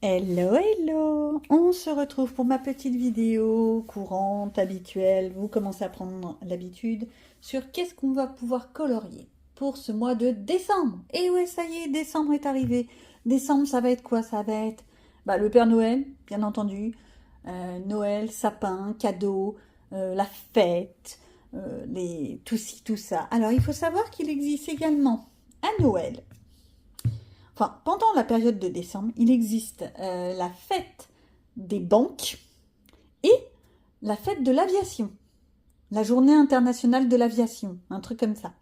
Hello, hello! On se retrouve pour ma petite vidéo courante, habituelle. Vous commencez à prendre l'habitude sur qu'est-ce qu'on va pouvoir colorier pour ce mois de décembre. Et ouais, ça y est, décembre est arrivé. Décembre, ça va être quoi? Ça va être le Père Noël, bien entendu. Noël, sapin, cadeaux, la fête, tout ci, tout ça. Alors, il faut savoir qu'il existe également à Noël. Enfin, pendant la période de décembre, il existe la fête des banques et la fête de l'aviation. La journée internationale de l'aviation, un truc comme ça.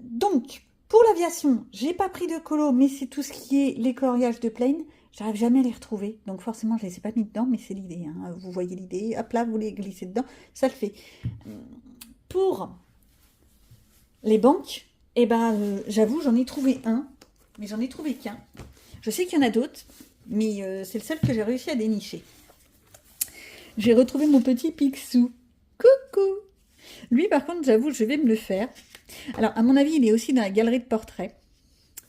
Donc, pour l'aviation, j'ai pas pris de colo, mais c'est tout ce qui est les coloriages de plane. J'arrive jamais à les retrouver, donc forcément je les ai pas mis dedans, mais c'est l'idée. Hein. Vous voyez l'idée, hop là, vous les glissez dedans, ça le fait. Pour les banques, j'avoue, j'en ai trouvé un, mais j'en ai trouvé qu'un. Je sais qu'il y en a d'autres, mais c'est le seul que j'ai réussi à dénicher. J'ai retrouvé mon petit Picsou. Coucou! Lui, par contre, j'avoue, je vais me le faire. Alors, à mon avis, il est aussi dans la galerie de portraits,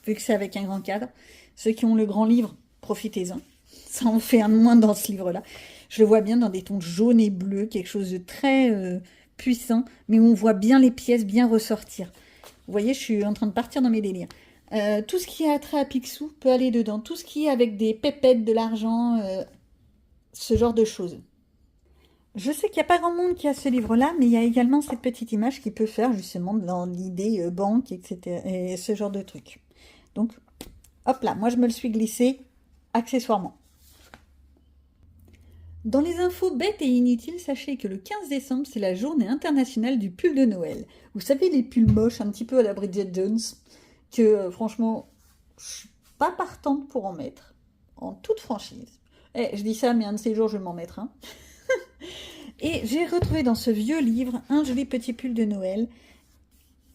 vu que c'est avec un grand cadre. Ceux qui ont le grand livre, profitez-en. Ça en fait un de moins dans ce livre-là. Je le vois bien dans des tons jaunes et bleus, quelque chose de très puissant, mais où on voit bien les pièces bien ressortir. Vous voyez, je suis en train de partir dans mes délires. Tout ce qui a trait à Picsou peut aller dedans. Tout ce qui est avec des pépettes, de l'argent, ce genre de choses. Je sais qu'il n'y a pas grand monde qui a ce livre-là, mais il y a également cette petite image qui peut faire justement dans l'idée banque, etc. et ce genre de trucs. Donc, hop là, moi je me le suis glissé accessoirement. Dans les infos bêtes et inutiles, sachez que le 15 décembre, c'est la journée internationale du pull de Noël. Vous savez, les pulls moches, un petit peu à la Bridget Jones, que franchement, je suis pas partante pour en mettre, en toute franchise. Je dis ça, mais un de ces jours, je vais m'en mettre un. Et j'ai retrouvé dans ce vieux livre un joli petit pull de Noël,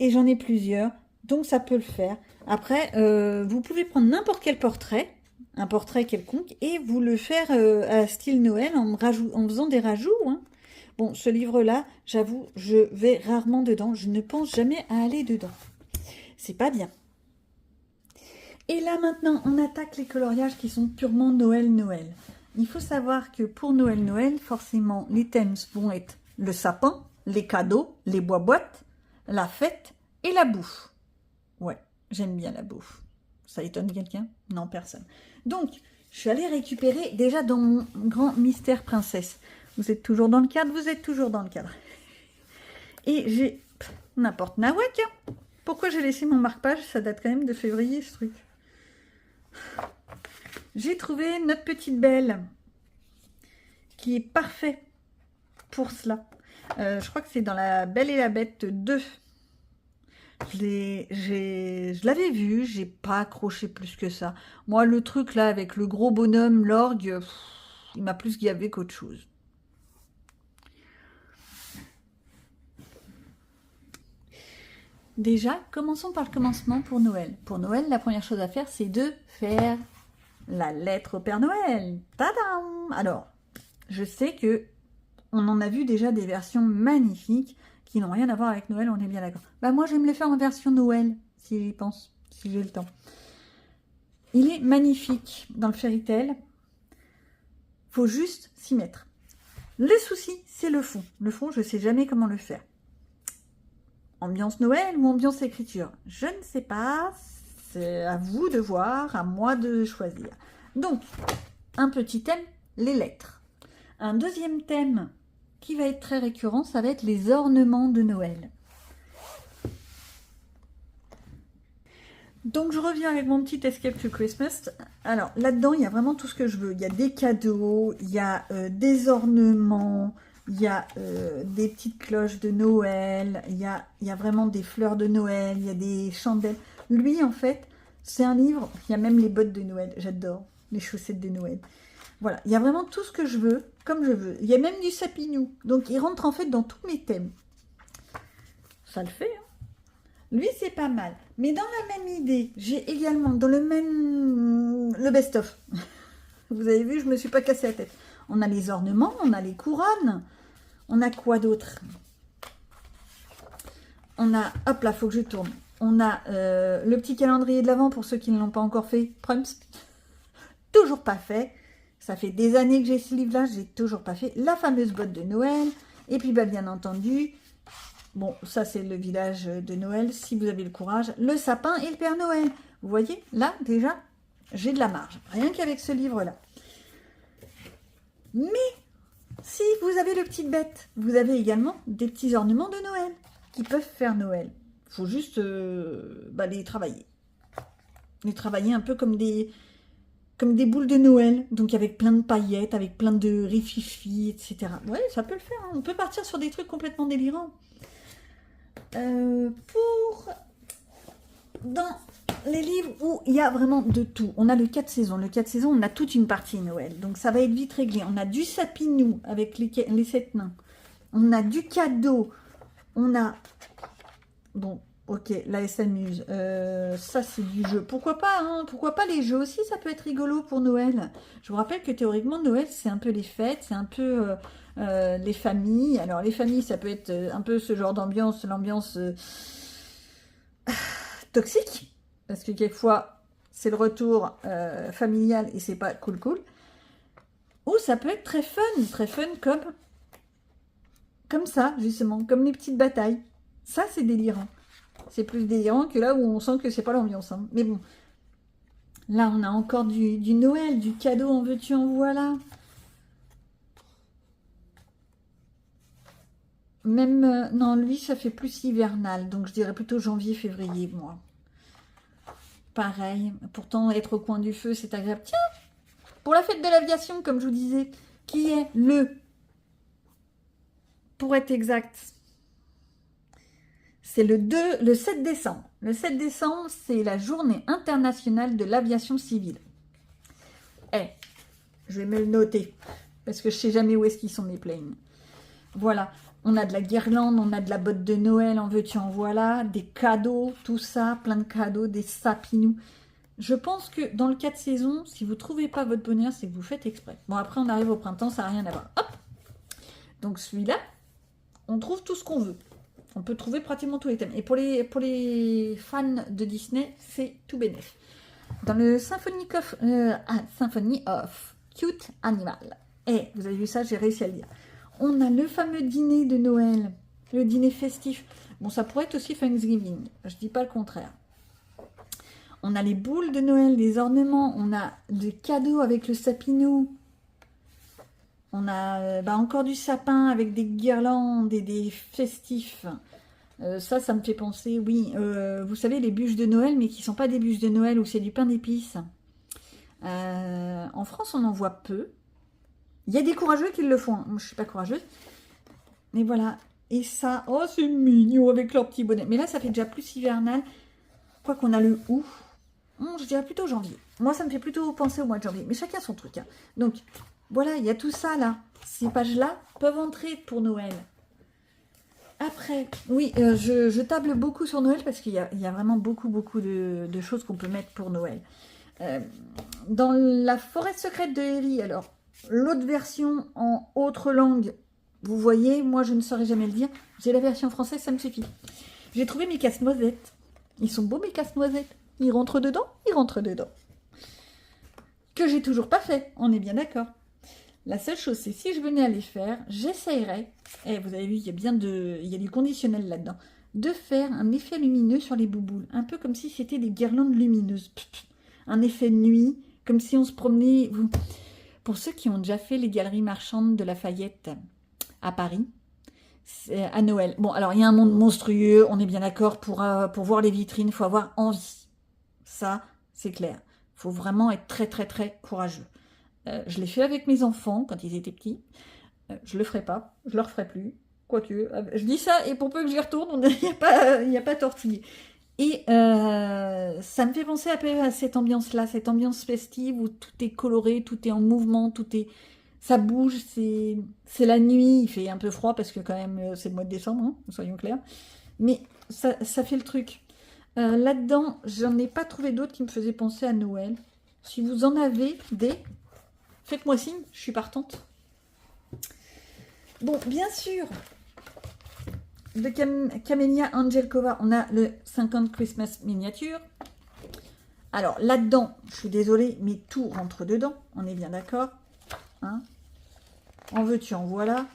et j'en ai plusieurs, donc ça peut le faire. Après, vous pouvez prendre n'importe quel portrait, un portrait quelconque, et vous le faire à style Noël en faisant des rajouts. Hein. Bon, ce livre-là, j'avoue, je vais rarement dedans, je ne pense jamais à aller dedans. C'est pas bien. Et là maintenant, on attaque les coloriages qui sont purement Noël. Il faut savoir que pour Noël, forcément, les thèmes vont être le sapin, les cadeaux, les boîtes, la fête et la bouffe. Ouais, j'aime bien la bouffe. Ça étonne quelqu'un? Non, personne. Donc, je suis allée récupérer déjà dans mon grand mystère princesse. Vous êtes toujours dans le cadre? Vous êtes toujours dans le cadre. Et j'ai n'importe nawak. Hein. Pourquoi j'ai laissé mon marque-page? Ça date quand même de février, ce truc. J'ai trouvé notre petite belle qui est parfait pour cela. Je crois que c'est dans La Belle et la Bête 2. Je l'avais vu, j'ai pas accroché plus que ça. Moi, le truc là avec le gros bonhomme, l'orgue, il m'a plus gavé qu'autre chose. Déjà, commençons par le commencement pour Noël. Pour Noël, la première chose à faire, c'est de faire la lettre au Père Noël. Tadam! Alors, je sais que on en a vu déjà des versions magnifiques qui n'ont rien à voir avec Noël, on est bien d'accord. Moi, je vais me les faire en version Noël, si j'y pense, si j'ai le temps. Il est magnifique dans le fairy tale. Faut juste s'y mettre. Le souci, c'est le fond. Le fond, je ne sais jamais comment le faire. Ambiance Noël ou ambiance écriture? Je ne sais pas. C'est à vous de voir, à moi de choisir. Donc, un petit thème, les lettres. Un deuxième thème qui va être très récurrent, ça va être les ornements de Noël. Donc je reviens avec mon petit Escape to Christmas. Alors là-dedans, il y a vraiment tout ce que je veux. Il y a des cadeaux, il y a des ornements, il y a des petites cloches de Noël, il y a vraiment des fleurs de Noël, il y a des chandelles. Lui, en fait, c'est un livre, il y a même les bottes de Noël, j'adore, les chaussettes de Noël. Voilà, il y a vraiment tout ce que je veux, comme je veux. Il y a même du sapinou. Donc, il rentre en fait dans tous mes thèmes. Ça le fait, hein. Lui, c'est pas mal. Mais dans la même idée, j'ai également, dans le best-of. Vous avez vu, je me suis pas cassé la tête. On a les ornements, on a les couronnes. On a quoi d'autre? On a, hop là, faut que je tourne. On a le petit calendrier de l'Avent pour ceux qui ne l'ont pas encore fait. Prums. toujours pas fait. Ça fait des années que j'ai ce livre-là, j'ai toujours pas fait. La fameuse boîte de Noël. Et puis, bah, bien entendu, bon, ça c'est le village de Noël, si vous avez le courage, le sapin et le Père Noël. Vous voyez, là, déjà, j'ai de la marge. Rien qu'avec ce livre-là. Mais, si vous avez le petit bête, vous avez également des petits ornements de Noël qui peuvent faire Noël. Il faut juste bah, les travailler. Les travailler un peu comme des boules de Noël, donc avec plein de paillettes, avec plein de rififi, etc. Ouais, ça peut le faire, hein. On peut partir sur des trucs complètement délirants. Dans les livres où il y a vraiment de tout, on a le 4 saisons. Le 4 saisons, on a toute une partie Noël, donc ça va être vite réglé. On a du sapinou avec les 7 nains. On a du cadeau. On a... Bon, ok, la SL Muse. Ça, c'est du jeu. Pourquoi pas, hein? Pourquoi pas les jeux aussi? Ça peut être rigolo pour Noël. Je vous rappelle que théoriquement, Noël, c'est un peu les fêtes, c'est un peu les familles. Alors, les familles, ça peut être un peu ce genre d'ambiance, l'ambiance toxique. Parce que quelquefois, c'est le retour familial et c'est pas cool. Ou ça peut être très fun comme ça, justement, comme les petites batailles. Ça, c'est délirant. C'est plus délirant que là où on sent que c'est pas l'ambiance. Hein. Mais bon, là, on a encore du Noël, du cadeau, en veux-tu, en voilà. Même, non, lui, ça fait plus hivernal. Donc, je dirais plutôt janvier, février, moi. Pareil. Pourtant, être au coin du feu, c'est agréable. Tiens, pour la fête de l'aviation, comme je vous disais, qui est pour être exact, c'est le 7 décembre. Le 7 décembre, c'est la journée internationale de l'aviation civile. Je vais me le noter, parce que je sais jamais où est-ce qu'ils sont mes planes. Voilà, on a de la guirlande, on a de la botte de Noël, en veux-tu, en voilà, des cadeaux, tout ça, plein de cadeaux, des sapinous. Je pense que dans le 4 saisons, si vous ne trouvez pas votre bonheur, c'est que vous faites exprès. Bon, après, on arrive au printemps, ça n'a rien à voir. Hop. Donc, celui-là, on trouve tout ce qu'on veut. On peut trouver pratiquement tous les thèmes. Et pour les fans de Disney, c'est tout bénef. Dans le Symphony of Cute Animal. Vous avez vu ça, j'ai réussi à le dire. On a le fameux dîner de Noël, le dîner festif. Bon, ça pourrait être aussi Thanksgiving, je dis pas le contraire. On a les boules de Noël, les ornements, on a des cadeaux avec le sapinou. On a encore du sapin avec des guirlandes et des festifs. Ça me fait penser, oui, vous savez, les bûches de Noël, mais qui ne sont pas des bûches de Noël, où c'est du pain d'épices. En France, on en voit peu. Il y a des courageux qui le font. Moi, je ne suis pas courageuse. Mais voilà. Et ça, oh, c'est mignon avec leur petit bonnet. Mais là, ça fait déjà plus hivernal. Quoi qu'on a le août. Je dirais plutôt janvier. Moi, ça me fait plutôt penser au mois de janvier. Mais chacun son truc. Hein. Donc, voilà, il y a tout ça là. Ces pages-là peuvent entrer pour Noël. Après, oui, je table beaucoup sur Noël parce qu'il y a vraiment beaucoup de choses qu'on peut mettre pour Noël. Dans la forêt secrète de Harry, alors, l'autre version en autre langue, vous voyez, moi je ne saurais jamais le dire. J'ai la version française, ça me suffit. J'ai trouvé mes casse-noisettes. Ils sont beaux mes casse-noisettes. Ils rentrent dedans. Que j'ai toujours pas fait, on est bien d'accord. La seule chose, c'est si je venais à les faire, j'essayerais, et vous avez vu, il y a du conditionnel là-dedans, de faire un effet lumineux sur les bouboules, un peu comme si c'était des guirlandes lumineuses. Un effet de nuit, comme si on se promenait. Pour ceux qui ont déjà fait les galeries marchandes de Lafayette à Paris, à Noël. Bon, alors il y a un monde monstrueux, on est bien d'accord, pour voir les vitrines, il faut avoir envie. Ça, c'est clair. Il faut vraiment être très, très, très courageux. Je l'ai fait avec mes enfants quand ils étaient petits. Je le ferai pas, je le referai plus. Quoique, je dis ça et pour peu que j'y retourne, il n'y a pas tortillé. Et ça me fait penser un peu à cette ambiance-là, cette ambiance festive où tout est coloré, tout est en mouvement, ça bouge, c'est la nuit, il fait un peu froid parce que quand même c'est le mois de décembre, hein, soyons clairs. Mais ça fait le truc. Là-dedans, j'en ai pas trouvé d'autres qui me faisaient penser à Noël. Si vous en avez faites-moi signe, je suis partante. Bon, bien sûr, de Camélia Angelkova, on a le 50 Christmas miniature. Alors, là-dedans, je suis désolée, mais tout rentre dedans. On est bien d'accord, hein? En veux-tu, en voilà.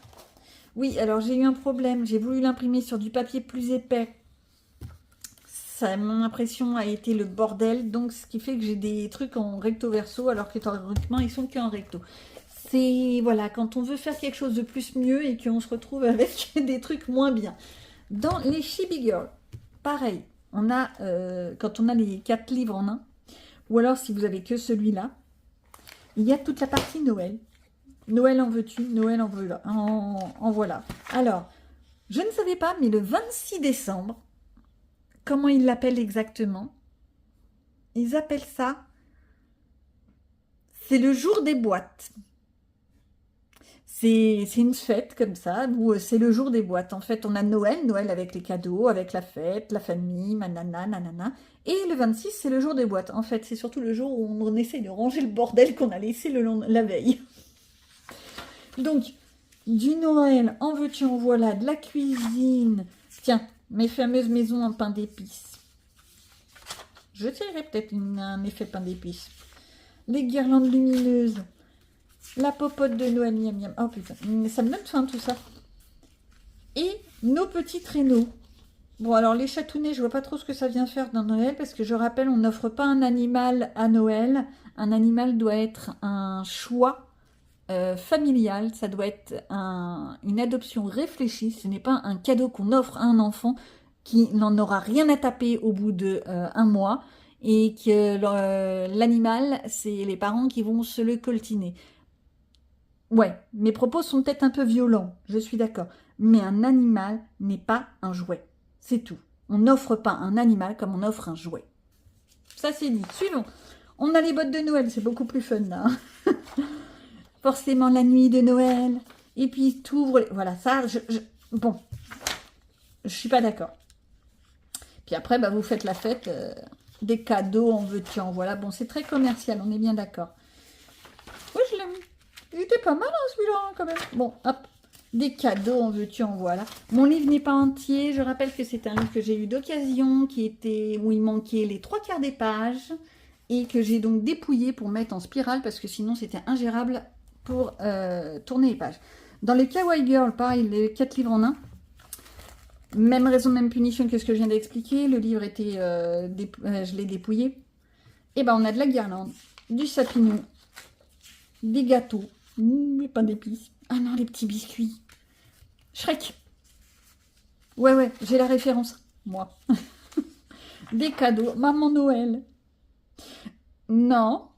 Oui, alors j'ai eu un problème. J'ai voulu l'imprimer sur du papier plus épais. Ça, mon impression a été le bordel. Donc, ce qui fait que j'ai des trucs en recto verso, alors que théoriquement, ils sont qu'en recto. C'est, voilà, quand on veut faire quelque chose de plus mieux et qu'on se retrouve avec des trucs moins bien. Dans les Chibi Girls, pareil. On a, quand on a les 4 livres en un, ou alors si vous avez que celui-là, il y a toute la partie Noël. Noël en veux-tu, Noël en voilà. En voilà. Alors, je ne savais pas, mais le 26 décembre, comment ils l'appellent exactement? Ils appellent ça, c'est le jour des boîtes. C'est une fête comme ça, où c'est le jour des boîtes. En fait, on a Noël, Noël avec les cadeaux, avec la fête, la famille, nanana, nanana. Et le 26, c'est le jour des boîtes. En fait, c'est surtout le jour où on essaye de ranger le bordel qu'on a laissé la veille. Donc, du Noël, en veux-tu, en voilà, de la cuisine. Tiens, mes fameuses maisons en pain d'épices. Je tirerai peut-être un effet pain d'épices. Les guirlandes lumineuses. La popote de Noël, miam miam. Oh putain, ça me donne faim tout ça. Et nos petits traîneaux. Bon, alors les chatounets, je vois pas trop ce que ça vient faire dans Noël, parce que je rappelle, on n'offre pas un animal à Noël. Un animal doit être un choix familial, ça doit être une adoption réfléchie. Ce n'est pas un cadeau qu'on offre à un enfant qui n'en aura rien à taper au bout de un mois, et que l'animal, c'est les parents qui vont se le coltiner. Ouais, mes propos sont peut-être un peu violents, je suis d'accord. Mais un animal n'est pas un jouet. C'est tout. On n'offre pas un animal comme on offre un jouet. Ça, c'est dit. Suivons. On a les bottes de Noël, c'est beaucoup plus fun, là. Forcément, la nuit de Noël. Et puis, t'ouvres... Voilà, ça, bon. Je suis pas d'accord. Puis après, bah, vous faites la fête. Des cadeaux, en veux-tu, en voilà. Bon, c'est très commercial, on est bien d'accord. Oui, je l'aime. Il était pas mal, hein, celui-là, quand même. Bon, hop. Des cadeaux, en veux-tu, en voilà. Mon livre n'est pas entier. Je rappelle que c'est un livre que j'ai eu d'occasion, où il manquait les 3/4 des pages, et que j'ai donc dépouillé pour mettre en spirale, parce que sinon, c'était ingérable pour tourner les pages. Dans les Kawaii Girl, pareil, les 4 livres en un. Même raison, même punition que ce que je viens d'expliquer. Le livre était... je l'ai dépouillé. Et ben, on a de la guirlande, du sapinou, des gâteaux, des pains d'épices. Ah non, les petits biscuits. Shrek. Ouais, j'ai la référence. Moi. Des cadeaux. Maman Noël. Non.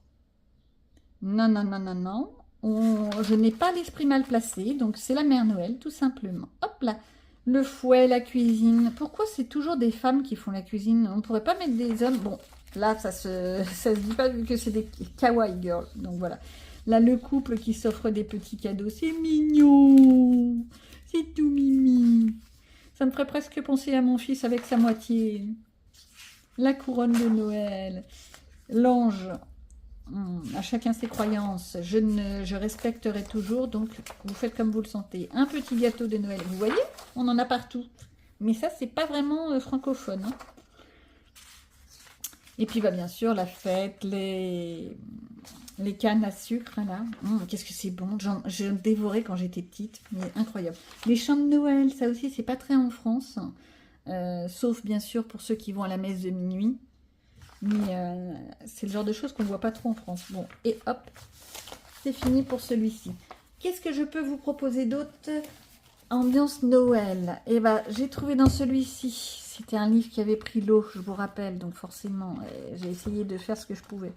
Non. Je n'ai pas l'esprit mal placé, donc c'est la mère Noël, tout simplement. Hop là. Le fouet, la cuisine. Pourquoi c'est toujours des femmes qui font la cuisine? On ne pourrait pas mettre des hommes. Bon, là, ça se dit pas vu que c'est des kawaii girls. Donc voilà. Là, le couple qui s'offre des petits cadeaux. C'est mignon. C'est tout mimi. Ça me ferait presque penser à mon fils avec sa moitié. La couronne de Noël. L'ange. À chacun ses croyances. Je respecterai toujours. Donc, vous faites comme vous le sentez. Un petit gâteau de Noël. Vous voyez? On en a partout. Mais ça, c'est pas vraiment francophone. Hein. Et puis, bah, bien sûr, la fête, les cannes à sucre, là. Qu'est-ce que c'est bon. Je dévorais quand j'étais petite. Mais incroyable. Les chants de Noël, ça aussi, c'est pas très en France. Sauf, bien sûr, pour ceux qui vont à la messe de minuit. Mais c'est le genre de choses qu'on ne voit pas trop en France. Bon, et hop, c'est fini pour celui-ci. Qu'est-ce que je peux vous proposer d'autre? Ambiance Noël. Et bah, j'ai trouvé dans celui-ci. C'était un livre qui avait pris l'eau, je vous rappelle. Donc forcément, j'ai essayé de faire ce que je pouvais.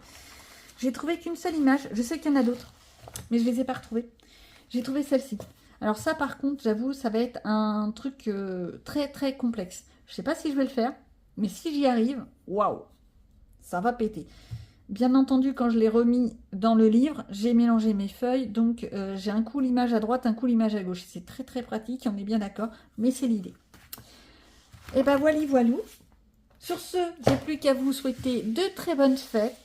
J'ai trouvé qu'une seule image. Je sais qu'il y en a d'autres, mais je ne les ai pas retrouvées. J'ai trouvé celle-ci. Alors ça, par contre, j'avoue, ça va être un truc très, très complexe. Je ne sais pas si je vais le faire, mais si j'y arrive, waouh, ça va péter. Bien entendu, quand je l'ai remis dans le livre, j'ai mélangé mes feuilles. Donc, j'ai un coup l'image à droite, un coup l'image à gauche. C'est très, très pratique, on est bien d'accord. Mais c'est l'idée. Et ben voilou. Sur ce, j'ai plus qu'à vous souhaiter de très bonnes fêtes.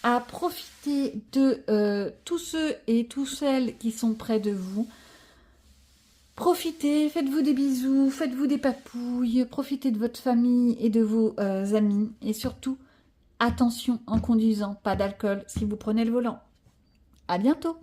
À profiter de tous ceux et toutes celles qui sont près de vous. Profitez, faites-vous des bisous, faites-vous des papouilles. Profitez de votre famille et de vos amis. Et surtout, attention en conduisant, pas d'alcool si vous prenez le volant. À bientôt!